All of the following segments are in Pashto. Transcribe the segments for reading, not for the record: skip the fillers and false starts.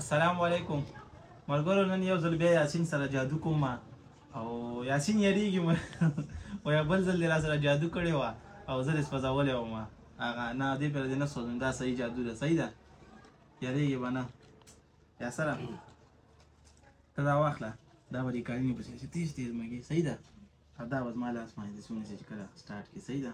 السلام علیکم ملګرو نن یو ځل بیا یاسین سره جادو کوم او یاسین یریږي و یا بل ځل را سره جادو کړی و او زه دې سپځولی وم هغه نه دې پر دې نه سوځم دا صحیح جادو ده صحیح ده یریږي به نه یا سره ته دا واخله دا به دې کارینې پسې چې تیز تیز مګي صحیح ده او دا به زما لاس باندې څونه چې کله سټارټ کړي صحیح ده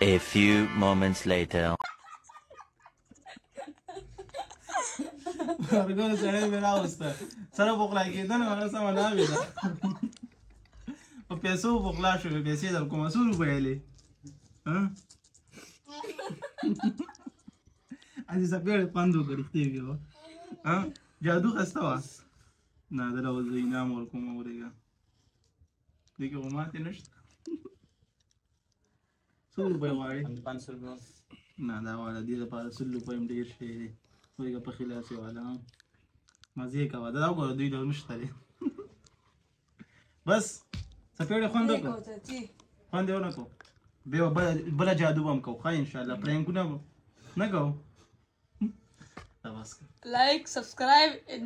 A few moments later. ورګو سره مې راوسته سره بوخلا کېده نو هغه سم نه ویل په پیسو بوخلا شو پیسې در کومه 100 روپۍ لې ها আজি سپېړ پاندو کړی ویو ها جادو خسته وا نه دا ول زینام ورکوم اورېګا دغه ماته نشته 100 روپۍ وایي 500 روپۍ نه دا والا دې لپاره 100 روپۍ هم ډېر شي دی وایي په خلاصې والا مزه کوه دا وګوره دوی ډول نشته دی بس سپېړې خوند وکړه خوند یې ونه کړو بیا بله جادو به هم کوو ښه انشاءالله پرینکونه نه کوو Like, subscribe, and